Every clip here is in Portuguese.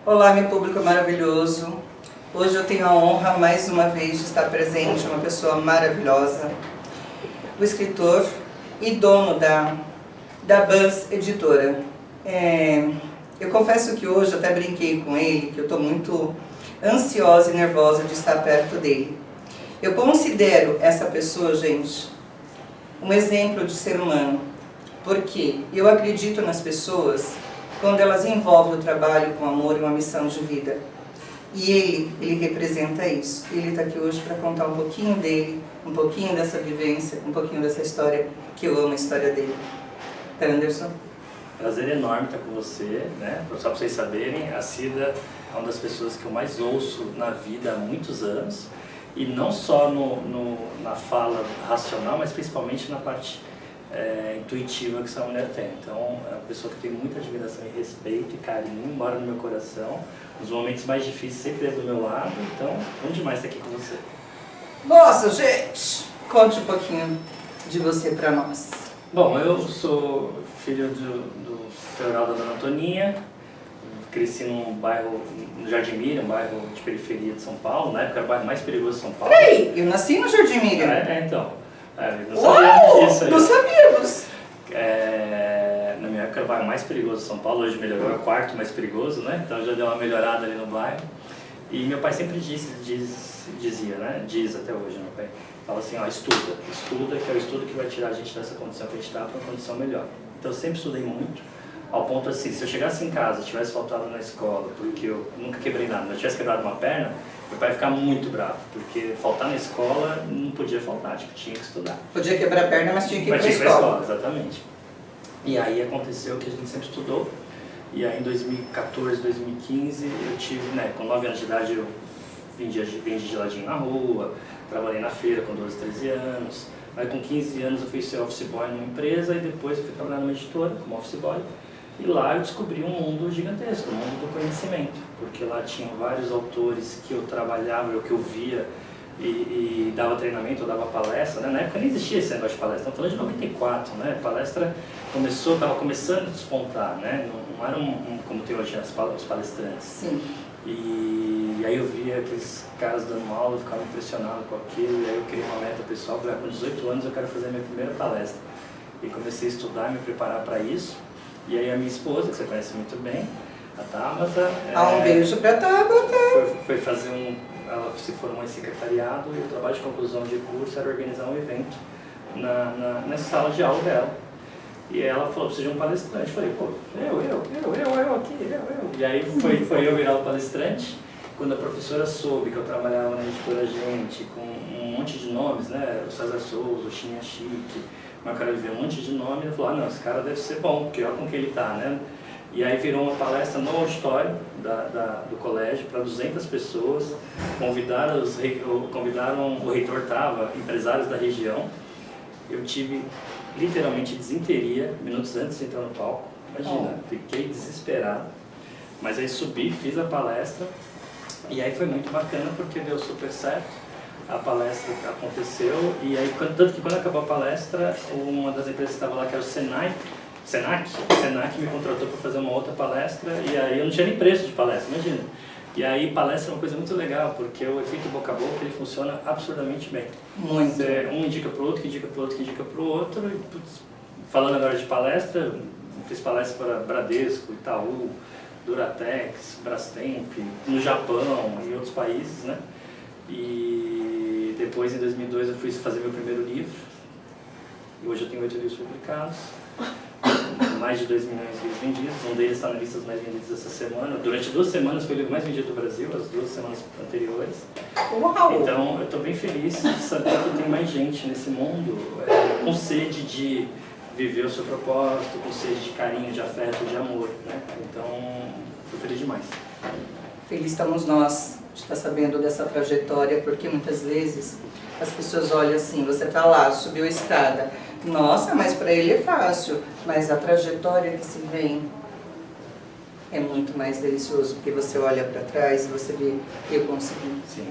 Olá, meu público maravilhoso. Hoje eu tenho a honra, mais uma vez, de estar presente, uma pessoa maravilhosa, o escritor e dono da Buzz Editora. Eu confesso que hoje, eu até brinquei com ele, que eu estou muito ansiosa e nervosa de estar perto dele. Eu considero essa pessoa, gente, um exemplo de ser humano, porque eu acredito nas pessoas quando elas envolvem o trabalho com amor e uma missão de vida. E ele representa isso. Ele está aqui hoje para contar um pouquinho dele, um pouquinho dessa vivência, um pouquinho dessa história, que eu amo a história dele. Anderson? Prazer enorme estar com você, né? Só para vocês saberem, a Cida é uma das pessoas que eu mais ouço na vida há muitos anos. E não só na fala racional, mas principalmente na parte intuitiva que essa mulher tem. Então, é uma pessoa que tem muita admiração e respeito e carinho, mora no meu coração. Nos momentos mais difíceis sempre é do meu lado, então, bom demais estar aqui com você. Nossa, gente! Conte um pouquinho de você para nós. Bom, eu sou filho do Feural da Dona Toninha, cresci num bairro, no Jardim Miriam, um bairro de periferia de São Paulo, na época era o bairro mais perigoso de São Paulo. Peraí, eu nasci no Jardim Miriam. Então. Não Uau! Disso aí. Não sabíamos! Na minha época era o bairro mais perigoso de São Paulo, hoje melhorou, é o quarto mais perigoso, né? Então já deu uma melhorada ali no bairro. E meu pai sempre dizia, né? Diz até hoje, meu pai fala assim, ó, estuda, que é o estudo que vai tirar a gente dessa condição que a gente está para uma condição melhor. Então eu sempre estudei muito, ao ponto assim, se eu chegasse em casa, tivesse faltado na escola, porque eu nunca quebrei nada, mas eu tivesse quebrado uma perna, meu pai ia ficar muito bravo, porque faltar na escola não podia faltar, tipo, tinha que estudar. Podia quebrar a perna, mas tinha que ir para a escola. escola. Exatamente. E aí aconteceu que a gente sempre estudou, e aí em 2014, 2015, eu tive, né, com 9 anos de idade eu vendi geladinho na rua, trabalhei na feira com 12, 13 anos, aí com 15 anos eu fui ser office boy numa empresa, e depois eu fui trabalhar numa editora como office boy. E lá eu descobri um mundo gigantesco, um mundo do conhecimento, porque lá tinham vários autores que eu trabalhava, que eu via e dava treinamento, eu dava palestra, né? Na época nem existia esse negócio de palestra, estamos falando de 94, né? Palestra estava começando a despontar, né? Não era como tem hoje os palestrantes. Sim. E aí eu via aqueles caras dando aula, eu ficava impressionado com aquilo, e aí eu criei uma meta pessoal, falei, com 18 anos eu quero fazer a minha primeira palestra. E comecei a estudar, me preparar para isso. E aí a minha esposa, que você conhece muito bem, a Tabata... Um beijo pra Tabata! Foi fazer ela se formou em secretariado e o trabalho de conclusão de curso era organizar um evento na sala de aula dela. E ela falou, precisa de um palestrante. Eu falei, pô, eu aqui. E aí foi eu virar o palestrante. Quando a professora soube que eu trabalhava na editora Gente, com um monte de nomes, né, o César Souza, o Chinha Chique, uma cara ver um monte de nome, ela falou, não, esse cara deve ser bom, porque olha com que ele tá, né? E aí virou uma palestra no auditório do colégio para 200 pessoas, convidaram o reitor Tava, empresários da região. Eu tive literalmente desinteria, minutos antes de entrar no palco, imagina, fiquei desesperado. Mas aí subi, fiz a palestra, e aí foi muito bacana porque deu super certo. A palestra aconteceu, e aí, tanto que quando acabou a palestra, uma das empresas que estava lá, que era o Senac me contratou para fazer uma outra palestra, e aí eu não tinha nem preço de palestra, imagina. E aí palestra é uma coisa muito legal, porque o efeito boca a boca ele funciona absurdamente bem. Muito. Um indica para o outro, que indica para o outro, que indica para o outro, e putz, falando agora de palestra, fiz palestra para Bradesco, Itaú, Duratex, Brastemp, no Japão e outros países, né? E depois, em 2002, eu fui fazer meu primeiro livro. E hoje eu tenho 8 livros publicados, mais de 2 milhões de livros vendidos. Um deles está na lista dos mais vendidos essa semana. Durante 2 semanas foi o livro mais vendido do Brasil, as 2 semanas anteriores. Uau! Então eu estou bem feliz de saber que tem mais gente nesse mundo com sede de viver o seu propósito, com sede de carinho, de afeto, de amor, né? Então, estou feliz demais. Feliz estamos nós de estar sabendo dessa trajetória, porque muitas vezes as pessoas olham assim, você está lá, subiu a escada, nossa, mas para ele é fácil, mas a trajetória que se vem é muito mais delicioso, porque você olha para trás e você vê que eu consegui. Sim,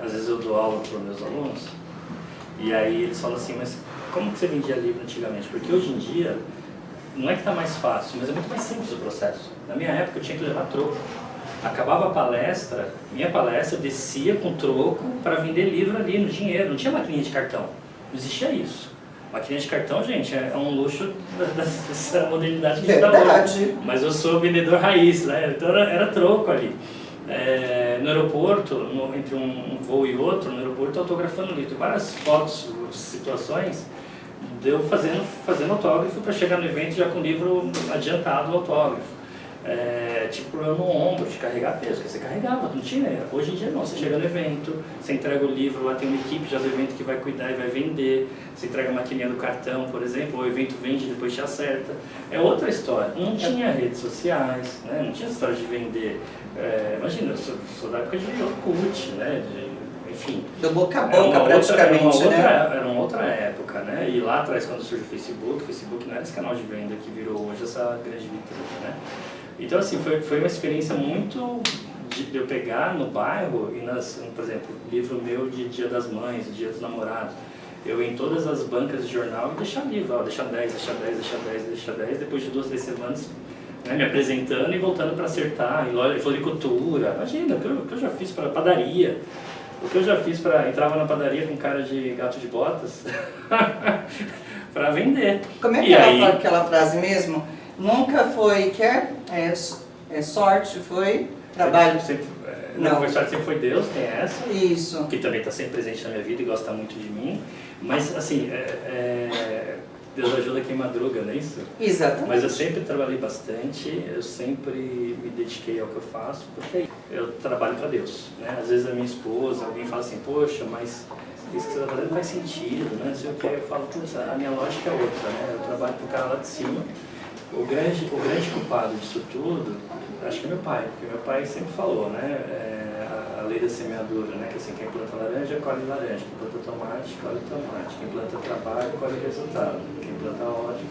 às vezes eu dou aula para os meus alunos, e aí eles falam assim, mas como que você vendia livro antigamente? Porque hoje em dia não é que está mais fácil, mas é muito mais simples o processo. Na minha época eu tinha que levar troco. Acabava a palestra, minha palestra, eu descia com troco para vender livro ali no dinheiro. Não tinha maquininha de cartão, não existia isso. Maquininha de cartão, gente, é um luxo dessa modernidade que está hoje. Mas eu sou vendedor raiz, né? Então era troco ali. No aeroporto, entre um voo e outro, no aeroporto autografando livro. Várias fotos, situações, deu fazendo autógrafo para chegar no evento já com o livro adiantado, o autógrafo. Tipo problema no ombro, de carregar peso, que você carregava, não tinha. Hoje em dia não, você chega no evento, você entrega o livro, lá tem uma equipe já do evento que vai cuidar e vai vender, você entrega a maquininha do cartão, por exemplo, o evento vende e depois te acerta. É outra história. Não tinha redes sociais, né? Não tinha história de vender. Imagina, eu sou da época de Orkut, né? Enfim. Do boca a boca, praticamente, né? Era uma outra época, né? E lá atrás, quando surgiu o Facebook não era esse canal de venda que virou hoje essa grande vitrine, né? Então, assim, foi uma experiência muito de eu pegar no bairro e, por exemplo, livro meu de Dia das Mães, Dia dos Namorados, eu em todas as bancas de jornal e deixar livro, deixar 10, deixar 10, deixar 10, deixar 10, depois de 2, 3 semanas, né, me apresentando e voltando para acertar, em loja de floricultura, imagina, o que eu já fiz para padaria, o que eu já fiz para entrava na padaria com cara de gato de botas para vender. Como é que ela fala aquela frase mesmo? Nunca foi sorte, foi trabalho. Não foi sorte, sempre foi Deus, tem essa. Isso. Que também está sempre presente na minha vida e gosta muito de mim. Mas, assim, Deus ajuda quem madruga, não é isso? Exatamente. Mas eu sempre trabalhei bastante, eu sempre me dediquei ao que eu faço, porque eu trabalho para Deus, né? Às vezes a minha esposa, alguém fala assim, poxa, mas isso que você está fazendo não faz sentido, né? Não sei o que. Eu falo, putz, a minha lógica é outra, né? Eu trabalho para o cara lá de cima. O grande culpado disso tudo, acho que é meu pai, porque meu pai sempre falou, né, a lei da semeadura, né, que assim, quem planta laranja, colhe laranja, quem planta tomate, colhe tomate, quem planta trabalho, colhe resultado, quem planta ódio,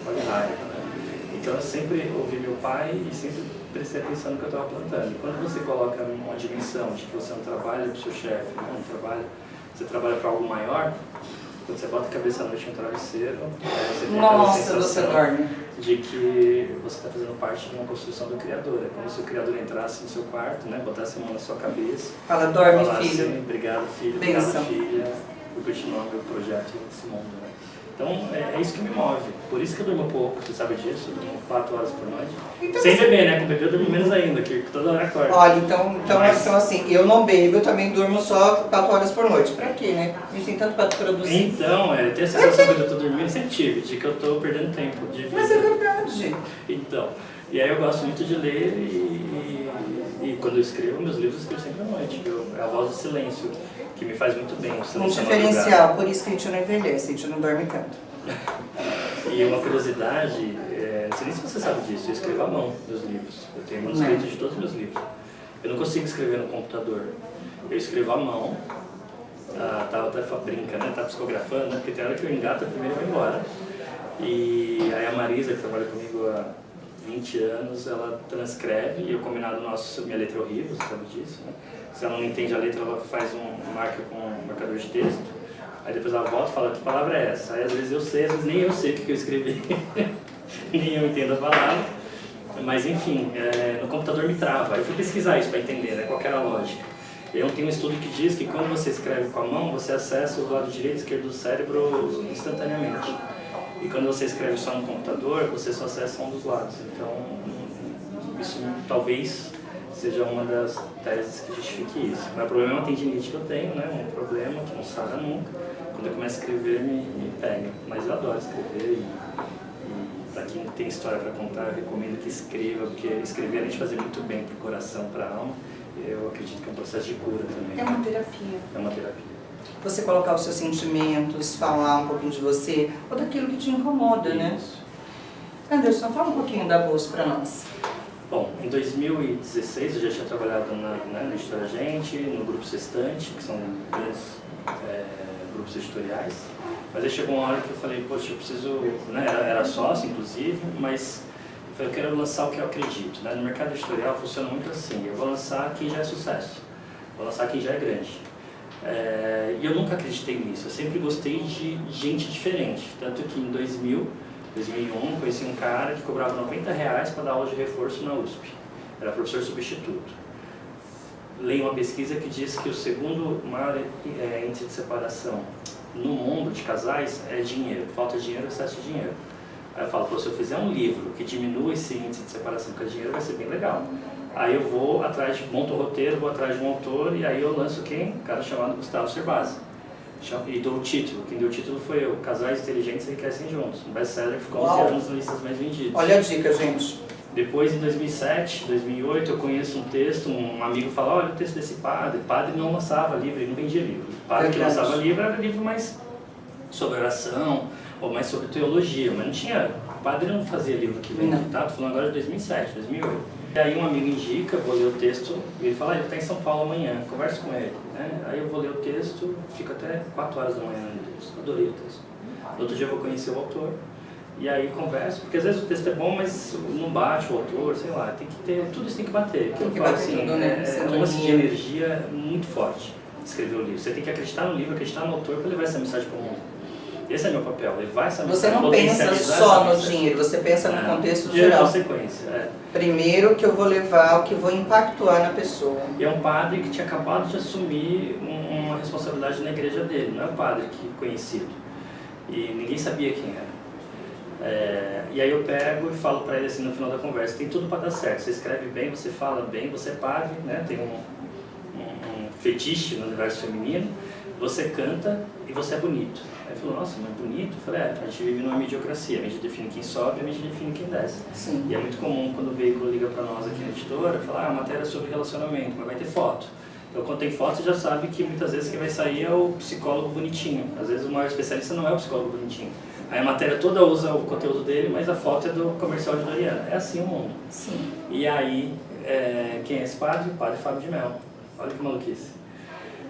colhe raiva, né. Então eu sempre ouvi meu pai e sempre prestei atenção no que eu estava plantando. E quando você coloca uma dimensão de que você não trabalha para o seu chefe, você trabalha para algo maior, quando você bota a cabeça à noite no travesseiro, você tem aquela sensação de que você está fazendo parte de uma construção do Criador. É como se o Criador entrasse no seu quarto, né, botasse a mão na sua cabeça. Fala, dorme, filho. Assim, obrigado, filho. Benção. Obrigado, filha, por continuar meu projeto nesse mundo, né? Então, é isso que me move. Por isso que eu durmo pouco, você sabe disso? Eu durmo 4 horas por noite. Então, sem beber, né? Com bebê eu durmo menos ainda, que toda hora acordo. Olha, então assim, eu não bebo, eu também durmo só 4 horas por noite. Pra quê, né? A gente tem tanto pra produzir. Então, eu tenho a sensação que eu tô dormindo, sempre tive, de que eu tô perdendo tempo de vida. Mas é verdade. Então, e aí eu gosto muito de ler e quando eu escrevo, meus livros eu escrevo sempre à noite. É a voz do silêncio que me faz muito bem. Um diferencial, por isso que a gente não envelhece, a gente não dorme tanto. E uma curiosidade, não sei nem se você sabe disso, eu escrevo à mão meus livros. Eu tenho manuscrito de todos os meus livros. Eu não consigo escrever no computador. Eu escrevo à mão, até brinca, né? Tá psicografando, né? Porque tem hora que eu engato a primeira e vou embora. E aí a Marisa, que trabalha comigo há 20 anos, ela transcreve, e o combinado nosso, minha letra é horrível, você sabe disso, né? Se ela não entende a letra, ela faz marca com um marcador de texto, aí depois ela volta e fala, que palavra é essa? Aí às vezes eu sei, às vezes nem eu sei o que eu escrevi, nem eu entendo a palavra, mas enfim, no computador me trava. Aí eu fui pesquisar isso para entender, né, qual era a lógica. Eu tenho um estudo que diz que quando você escreve com a mão, você acessa o lado direito e esquerdo do cérebro instantaneamente. E quando você escreve só no computador, você só acessa um dos lados. Então, isso talvez seja uma das teses que justifique isso. Mas o problema é uma tendinite que eu tenho, né? Um problema que não sara nunca. Quando eu começo a escrever, me pega. Mas eu adoro escrever e para quem tem história para contar, eu recomendo que escreva, porque escrever, além de fazer muito bem para o coração, para a alma, eu acredito que é um processo de cura também. É uma terapia. É uma terapia. Você colocar os seus sentimentos, falar um pouquinho de você, ou daquilo que te incomoda, Isso. né? Anderson, fala um pouquinho da Bolsa para nós. Bom, em 2016 eu já tinha trabalhado na Editora Gente, no Grupo Sextante, que são grandes grupos editoriais. Mas aí chegou uma hora que eu falei, poxa, eu preciso, né, era sócio inclusive, mas eu falei, eu quero lançar o que eu acredito. Né? No mercado editorial funciona muito assim, eu vou lançar quem já é sucesso, vou lançar quem já é grande. E eu nunca acreditei nisso, eu sempre gostei de gente diferente, tanto que em 2000 2001, conheci um cara que cobrava R$90 para dar aula de reforço na USP. Era professor substituto. Leio uma pesquisa que diz que o segundo maior índice de separação no mundo de casais é dinheiro. Falta de dinheiro, excesso de dinheiro. Aí eu falo, pô, se eu fizer um livro que diminua esse índice de separação com dinheiro, vai ser bem legal. Aí eu vou atrás, monto o roteiro, vou atrás de um autor e aí eu lanço quem? Um cara chamado Gustavo Cerbasi. E dou o título. Quem deu o título foi eu, Casais Inteligentes Enriquecem Juntos. Um best-seller que ficou 11 anos nas listas mais vendidas. Olha a dica, gente. Depois, em 2007, 2008, eu conheço um texto, um amigo fala, olha o texto desse padre. O padre não lançava livro, ele não vendia livro. O padre que lançava livro era livro mais sobre oração, ou mais sobre teologia, mas não tinha... O padre não fazia livro que vendia, tá? Estou falando agora de 2007, 2008. E aí um amigo indica, vou ler o texto, e ele fala, ele está em São Paulo amanhã, conversa com ele. Né? Aí eu vou ler o texto, fico até 4 horas da manhã no texto, adorei o texto. No outro dia eu vou conhecer o autor, e aí converso, porque às vezes o texto é bom, mas não bate o autor, sei lá, tem que ter, tudo isso tem que bater. Que eu falo assim, tudo, né? É um lance de energia muito forte, escrever o livro. Você tem que acreditar no livro, acreditar no autor para levar essa mensagem para o mundo. Esse é meu papel, levar essa mensagem. Você não pensa só no dinheiro, você pensa no contexto geral. Consequência, Primeiro que eu vou levar, o que vou impactuar na pessoa. E é um padre que tinha acabado de assumir uma responsabilidade na igreja dele, não é um padre conhecido. E ninguém sabia quem era. E aí eu pego e falo para ele assim no final da conversa, tem tudo para dar certo, você escreve bem, você fala bem, você é padre, né? Tem um fetiche no universo feminino, você canta e você é bonito. Aí ele falou, nossa, mas bonito? Eu falei, a gente vive numa mediocracia, a mídia define quem sobe, a mídia define quem desce. Sim. E é muito comum quando o veículo liga para nós aqui na editora, falar, a matéria é sobre relacionamento, mas vai ter foto. Então quando tem foto, você já sabe que muitas vezes quem vai sair é o psicólogo bonitinho. Às vezes o maior especialista não é o psicólogo bonitinho. Aí a matéria toda usa o conteúdo dele, mas a foto é do comercial de Doriana. É assim o mundo. Sim. E aí, quem é esse padre? O padre Fábio de Mello. Olha que maluquice.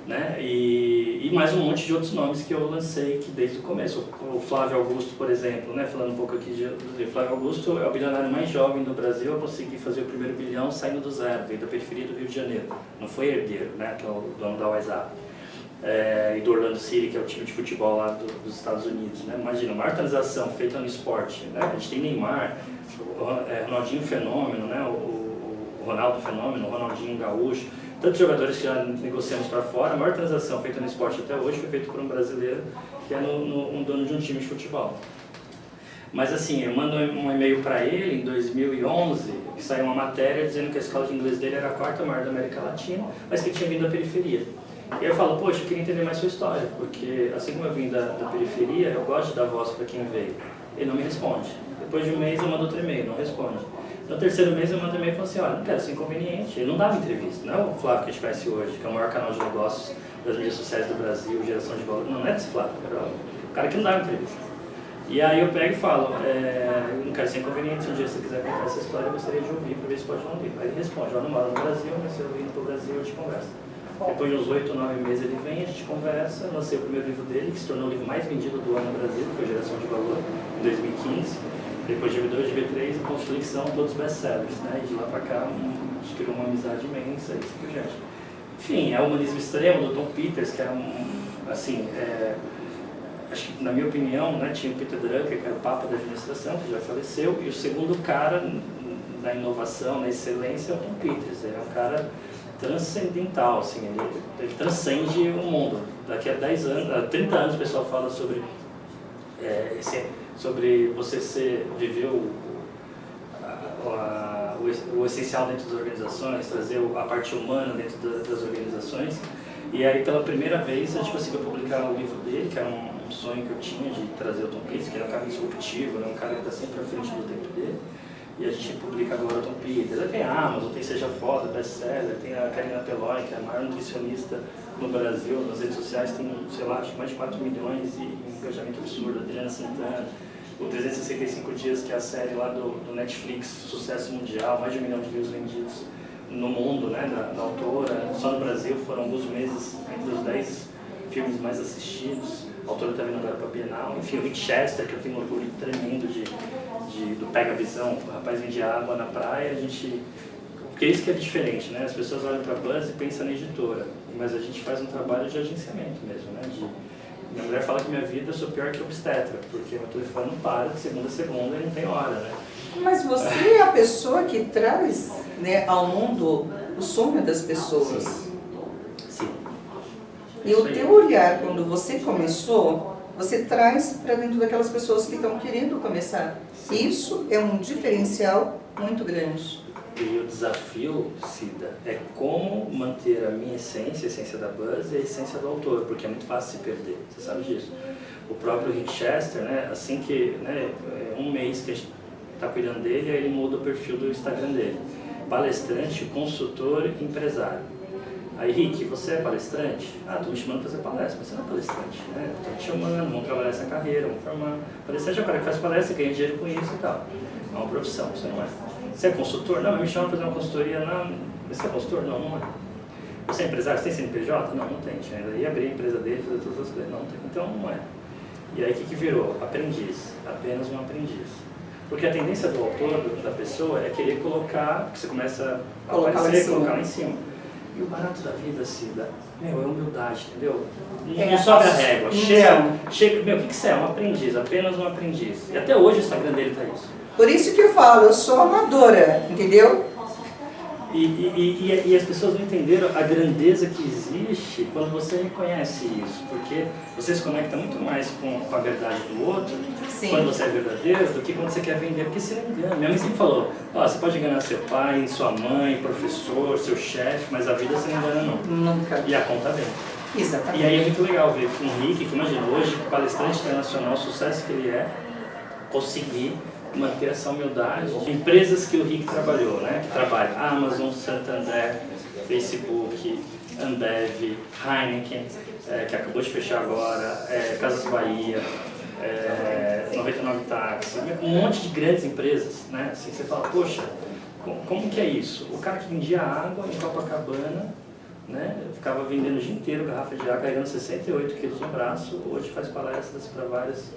Né? E mais um monte de outros nomes que eu lancei que desde o começo. O Flávio Augusto, por exemplo, né? Falando um pouco aqui de Flávio Augusto, é o bilionário mais jovem do Brasil a conseguir fazer o primeiro bilhão saindo do zero, veio da periferia do Rio de Janeiro. Não foi herdeiro, né? Que é o dono da WhatsApp. E do Orlando City, que é o time de futebol lá dos Estados Unidos. Né? Imagina, a maior transação feita no esporte. Né? A gente tem Neymar, Ronaldinho Fenômeno, né? O Ronaldo Fenômeno, o Ronaldinho Gaúcho. Tantos jogadores que já negociamos para fora, a maior transação feita no esporte até hoje foi feita por um brasileiro que é um dono de um time de futebol. Mas assim, eu mando um e-mail para ele em 2011, que saiu uma matéria dizendo que a escola de inglês dele era a 4ª maior da América Latina, mas que tinha vindo da periferia. E aí eu falo, poxa, eu queria entender mais sua história, porque assim como eu vim da periferia, eu gosto de dar voz para quem veio. Ele não me responde. Depois de um mês eu mando outro e-mail, não responde. No 3º mês eu mando um e-mail e falo assim, olha, não quero ser inconveniente. Ele não dava entrevista, não é o Flávio que a gente conhece hoje, que é o maior canal de negócios das mídias sociais do Brasil, geração de valor. Não é desse Flávio, era o cara que não dava entrevista. E aí eu pego e falo, eu não quero ser inconveniente, se um dia você quiser contar essa história, eu gostaria de ouvir para ver se pode ouvir. Aí ele responde, eu não moro no Brasil, mas se eu vim para o Brasil, eu te converso. Depois de uns 8 ou 9 meses ele vem, a gente conversa, lancei o primeiro livro dele, que se tornou o livro mais vendido do ano no Brasil, que foi Geração de Valor, em 2015. Depois de V2, de V3 e Construir, que são todos best-sellers, né? E de lá pra cá, a gente criou uma amizade imensa e assim por diante. Enfim, é o Humanismo Extremo, do Tom Peters, que é acho que na minha opinião, né, tinha o Peter Drucker, que era o Papa da administração, que já faleceu, e o segundo cara da inovação, na excelência, é o Tom Peters. Ele é um cara transcendental, assim, ele transcende o mundo. Daqui a 10 anos, a 30 anos o pessoal fala sobre sobre você viver o essencial dentro das organizações, trazer a parte humana dentro das organizações. E aí, pela primeira vez, a gente conseguiu publicar o livro dele, que era um sonho que eu tinha de trazer o Tom Peters, que era um cara disruptivo, né? Um cara que está sempre à frente do tempo dele. E a gente publica agora o Tom Peters. Aí tem a Amazon, tem Seja Foda, best-seller, tem a Karina Peloy, que é a maior nutricionista no Brasil. Nas redes sociais tem, sei lá, acho que mais de 4 milhões e um engajamento absurdo. A Adriana Santana, o 365 Dias, que é a série lá do Netflix, sucesso mundial, mais de 1 milhão de livros vendidos no mundo, né, da autora. Só no Brasil foram alguns meses entre os 10 filmes mais assistidos. A autora está vindo agora para a Bienal. Enfim, o Rick Chester, que eu tenho um orgulho tremendo do Pega Visão, o rapaz vende água na praia, porque é isso que é diferente, né? As pessoas olham para a Buzz e pensam na editora, mas a gente faz um trabalho de agenciamento mesmo, né? Minha mulher fala que minha vida eu sou pior que obstetra, porque meu telefone não para de segunda a segunda e não tem hora, né? Mas você é a pessoa que traz, né, ao mundo o sonho das pessoas. Sim. E o teu olhar, quando você começou, você traz para dentro daquelas pessoas que estão querendo começar. Isso é um diferencial muito grande. E o desafio, Cida, é como manter a minha essência, a essência da Buzz e a essência do autor, porque é muito fácil se perder, você sabe disso. O próprio Rick Chester, né, assim que, né, um mês que a gente está cuidando dele, aí ele muda o perfil do Instagram dele. Palestrante, consultor, empresário. Aí, Rick, você é palestrante? Ah, estou me chamando para fazer palestra, mas você não é palestrante, né? Estou te chamando, vamos trabalhar essa carreira, vamos formar. Palestrante é o cara que faz palestra, ganha dinheiro com isso e tal. É uma profissão, você não é. Você é consultor? Não, me chamam para fazer uma consultoria. Não, você é consultor? Não, não é. Você é empresário? Você tem CNPJ? Não, não tem. Ainda ia abrir a empresa dele, fazer todas as coisas. Não tem. Então, não é. E aí, o que virou? Aprendiz. Apenas um aprendiz. Porque a tendência do autor, da pessoa, é querer colocar, porque você começa a aparecer, colocar lá em cima. E o barato da vida, Cida, é humildade, entendeu? Não sobe a régua. Chega, meu, o que você é? Um aprendiz, apenas um aprendiz. E até hoje o Instagram dele tá isso. Por isso que eu falo, eu sou amadora, entendeu? E as pessoas não entenderam a grandeza que existe quando você reconhece isso, porque você se conecta muito mais com a verdade do outro, Sim. Quando você é verdadeiro, do que quando você quer vender, porque você não engana. Minha mãe sempre falou, você pode enganar seu pai, sua mãe, professor, seu chefe, mas a vida você não engana não. Nunca. E a conta vem. Exatamente. E aí é muito legal ver com o Rick, que imagina, hoje, palestrante internacional, o sucesso que ele é, conseguir manter essa humildade. Empresas que o Rick trabalhou, né? Que trabalham Amazon, Santander, Facebook, Ambev, Heineken, que acabou de fechar agora, Casas Bahia, 99 Táxi, um monte de grandes empresas, né? Assim, você fala, poxa, como que é isso? O cara que vendia água em Copacabana, né? Ficava vendendo o dia inteiro garrafa de água, carregando 68 quilos no braço, hoje faz palestras para várias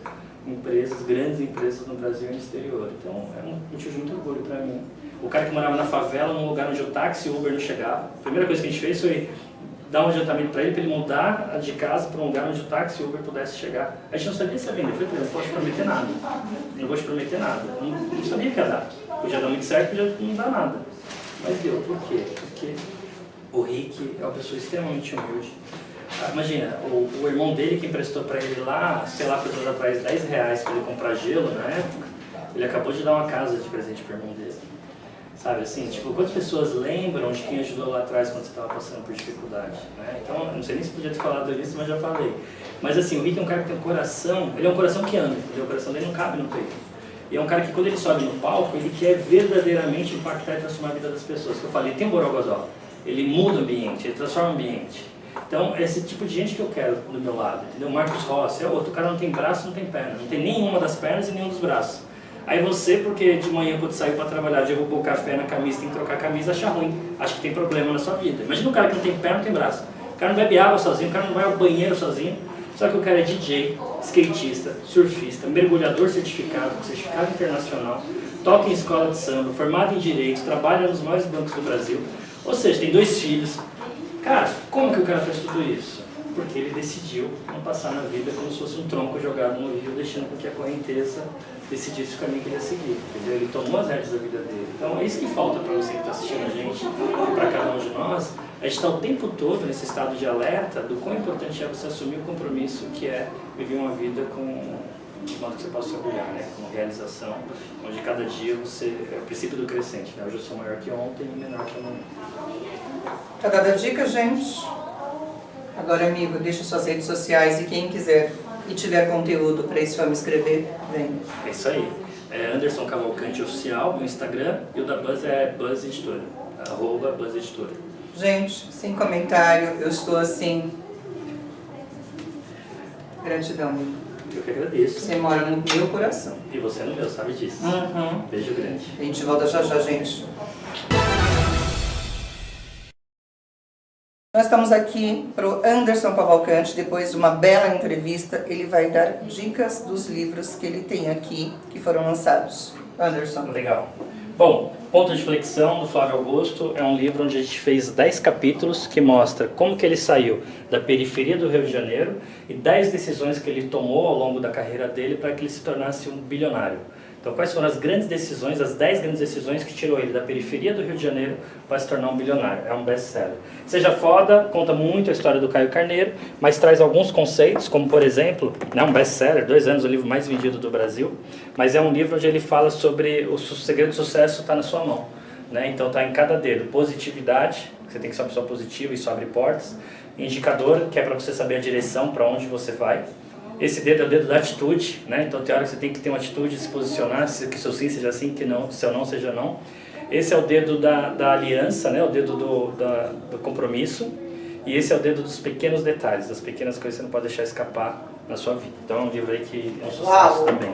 empresas, grandes empresas no Brasil e no exterior. Então é um motivo de muito orgulho para mim. O cara que morava na favela, num lugar onde o táxi e o Uber não chegava, a primeira coisa que a gente fez foi dar um adiantamento para ele mudar de casa para um lugar onde o táxi e o Uber pudesse chegar. A gente não sabia se ia vender. Eu falei, não posso te prometer nada. Não vou te prometer nada. Não sabia que ia dar. Podia dar muito certo, podia não dar nada. Mas deu. Por quê? Porque o Rick é uma pessoa extremamente humilde. Imagina, o irmão dele que emprestou para ele lá, sei lá, quantos anos atrás, 10 reais para ele comprar gelo na época, ele acabou de dar uma casa de presente para o irmão dele. Sabe assim, tipo, quantas pessoas lembram de quem ajudou lá atrás quando você estava passando por dificuldade, né? Então, eu não sei nem se podia ter falado disso, mas já falei. Mas assim, o Rick é um cara que tem um coração, ele é um coração que anda, entendeu? O coração dele não cabe no peito. E é um cara que quando ele sobe no palco, ele quer verdadeiramente impactar e transformar a vida das pessoas. Que eu falei, tem um borogodó, ele muda o ambiente, ele transforma o ambiente. Então, é esse tipo de gente que eu quero do meu lado, entendeu? Marcos Rossi é outro, o cara não tem braço, não tem perna, não tem nenhuma das pernas e nenhum dos braços. Aí você, porque de manhã quando saiu para trabalhar, derrubou o café na camisa, tem que trocar a camisa, acha ruim, acha que tem problema na sua vida. Imagina um cara que não tem perna, não tem braço. O cara não bebe água sozinho, o cara não vai ao banheiro sozinho, só que o cara é DJ, skatista, surfista, mergulhador certificado, com certificado internacional, toca em escola de samba, formado em direito, trabalha nos maiores bancos do Brasil, ou seja, tem 2 filhos. Cara, como que o cara faz tudo isso? Porque ele decidiu não passar na vida como se fosse um tronco jogado no rio, deixando com que a correnteza decidisse o caminho que ele ia seguir, entendeu? Ele tomou as rédeas da vida dele. Então é isso que falta para você que está assistindo a gente, e para cada um de nós, a gente está o tempo todo nesse estado de alerta do quão importante é você assumir o compromisso que é viver uma vida de modo que você possa orgulhar, né? Com realização, onde cada dia você, é o princípio do crescente, né? Hoje eu sou maior que ontem e menor que amanhã. Tá dada a dica, gente? Agora, amigo, deixa suas redes sociais e quem quiser e tiver conteúdo para esse homem escrever, vem. É isso aí. Anderson Cavalcante Oficial no Instagram e o da Buzz é Buzz Editora, @Buzz Editora. Gente, sem comentário, eu estou assim. Gratidão, amigo. Eu que agradeço. Você mora no meu coração. E você no meu, sabe disso. Beijo grande. A gente volta já já, gente. Nós estamos aqui para o Anderson Cavalcante, depois de uma bela entrevista, ele vai dar dicas dos livros que ele tem aqui, que foram lançados. Anderson. Legal. Bom, Ponto de Flexão, do Flávio Augusto, é um livro onde a gente fez 10 capítulos que mostra como que ele saiu da periferia do Rio de Janeiro e 10 decisões que ele tomou ao longo da carreira dele para que ele se tornasse um bilionário. Então, quais foram as grandes decisões, as 10 grandes decisões que tirou ele da periferia do Rio de Janeiro para se tornar um bilionário? É um best-seller. Seja Foda conta muito a história do Caio Carneiro, mas traz alguns conceitos, como por exemplo, um best-seller, 2 anos, o livro mais vendido do Brasil, mas é um livro onde ele fala sobre o segredo do sucesso está na sua mão. Né? Então está em cada dedo. Positividade, você tem que ser uma pessoa positiva, isso abre portas. Indicador, que é para você saber a direção, para onde você vai. Esse dedo é o dedo da atitude, né? Então tem hora que você tem que ter uma atitude de se posicionar, que seu sim seja sim, que não, seu não seja não. Esse é o dedo da aliança, né? O dedo do compromisso. E esse é o dedo dos pequenos detalhes, das pequenas coisas que você não pode deixar escapar na sua vida. Então é um livro aí que é um sucesso também.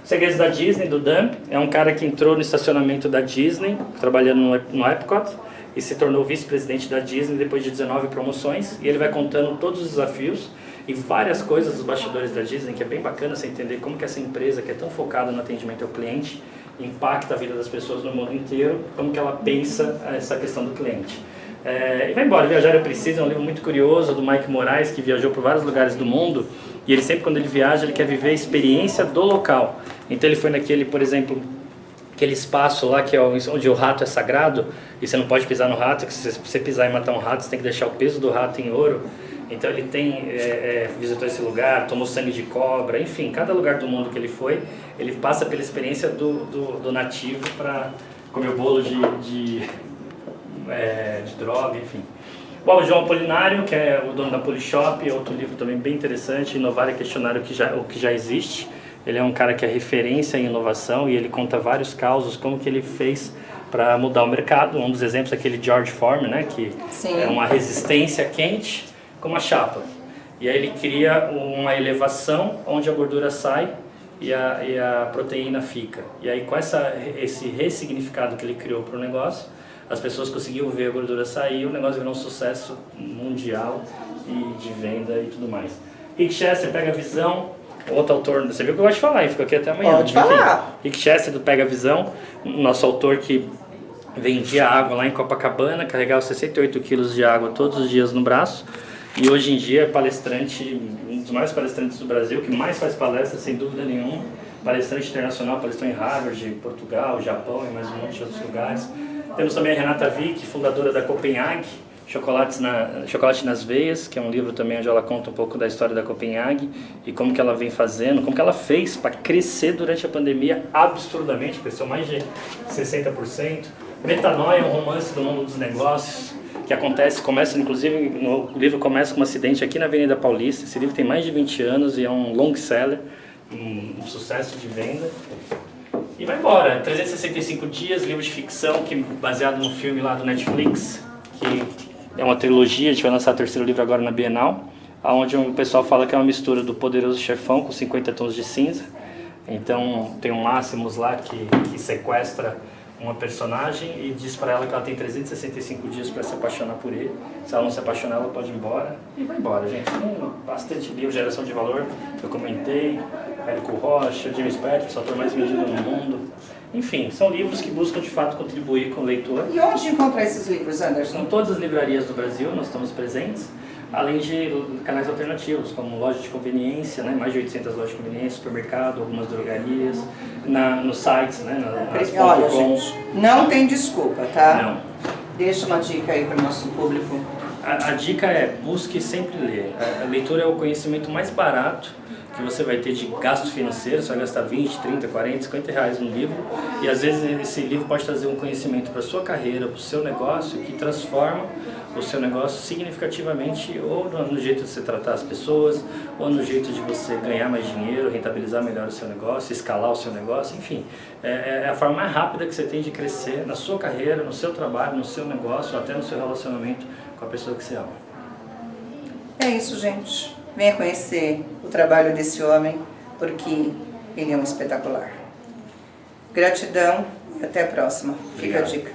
Segredos da Disney, do Dan, é um cara que entrou no estacionamento da Disney, trabalhando no Epcot, e se tornou vice-presidente da Disney depois de 19 promoções. E ele vai contando todos os desafios e várias coisas dos bastidores da Disney, que é bem bacana você entender como que essa empresa, que é tão focada no atendimento ao cliente, impacta a vida das pessoas no mundo inteiro, como que ela pensa essa questão do cliente. E vai embora, Viajar é Preciso, é um livro muito curioso do Mike Moraes, que viajou por vários lugares do mundo, e ele sempre, quando ele viaja, ele quer viver a experiência do local. Então ele foi naquele, por exemplo, aquele espaço lá que é onde o rato é sagrado, e você não pode pisar no rato, que se você pisar e matar um rato, você tem que deixar o peso do rato em ouro. Então ele visitou esse lugar, tomou sangue de cobra, enfim, cada lugar do mundo que ele foi, ele passa pela experiência do nativo para comer o bolo de droga, enfim. Bom, o João Apolinário, que é o dono da Polishop, outro livro também bem interessante, Inovar e Questionar o que já existe. Ele é um cara que é referência em inovação e ele conta vários causos, como que ele fez para mudar o mercado. Um dos exemplos é aquele George Foreman, né, que Sim. é uma resistência quente com uma chapa. E aí ele cria uma elevação onde a gordura sai e a proteína fica. E aí com esse ressignificado que ele criou para o negócio, as pessoas conseguiam ver a gordura sair, o negócio virou um sucesso mundial e de venda e tudo mais. Rick Chester, Pega a Visão, outro autor, você viu que eu gosto de falar, ficou aqui até amanhã. Pode falar. Rick Chester do Pega a Visão, nosso autor que vendia água lá em Copacabana, carregava 68 quilos de água todos os dias no braço. E hoje em dia é palestrante, um dos maiores palestrantes do Brasil, que mais faz palestras, sem dúvida nenhuma. Palestrante internacional, palestrou em Harvard, Portugal, Japão e mais um monte de outros lugares. Temos também a Renata Vick, fundadora da Copenhague, Chocolate nas Veias, que é um livro também onde ela conta um pouco da história da Copenhague e como que ela vem fazendo, como que ela fez para crescer durante a pandemia absurdamente, cresceu mais de 60%. Metanoia, um romance do mundo dos negócios, que começa inclusive, no livro começa com um acidente aqui na Avenida Paulista. Esse livro tem mais de 20 anos e é um long seller, um sucesso de venda. E vai embora, 365 dias, livro de ficção, baseado no filme lá do Netflix, que é uma trilogia, a gente vai lançar o 3º livro agora na Bienal, onde o pessoal fala que é uma mistura do Poderoso Chefão com 50 tons de cinza. Então tem um Máximos lá que sequestra uma personagem e diz para ela que ela tem 365 dias para se apaixonar por ele. Se ela não se apaixonar, ela pode ir embora. E vai embora, gente. Tem bastante livro, Geração de Valor, que eu comentei, Érico Rocha, James Patterson, o autor mais vendido no mundo. Enfim, são livros que buscam de fato contribuir com o leitor. E onde encontrar esses livros, Anderson? Em todas as livrarias do Brasil nós estamos presentes, além de canais alternativos, como loja de conveniência, né? Mais de 800 lojas de conveniência, supermercado, algumas drogarias, nos sites, né? Olha, gente, não tem desculpa, tá? Não. Deixa uma dica aí para o nosso público. A dica é, busque sempre ler. A leitura é o conhecimento mais barato que você vai ter de gasto financeiro. Você vai gastar 20, 30, 40, 50 reais no livro, e às vezes esse livro pode trazer um conhecimento para a sua carreira, para o seu negócio, que transforma o seu negócio significativamente, ou no jeito de você tratar as pessoas, ou no jeito de você ganhar mais dinheiro, rentabilizar melhor o seu negócio, escalar o seu negócio, enfim. É a forma mais rápida que você tem de crescer na sua carreira, no seu trabalho, no seu negócio, até no seu relacionamento com a pessoa que você ama. É isso, gente. Venha conhecer o trabalho desse homem, porque ele é um espetacular. Gratidão e até a próxima. Fica a dica.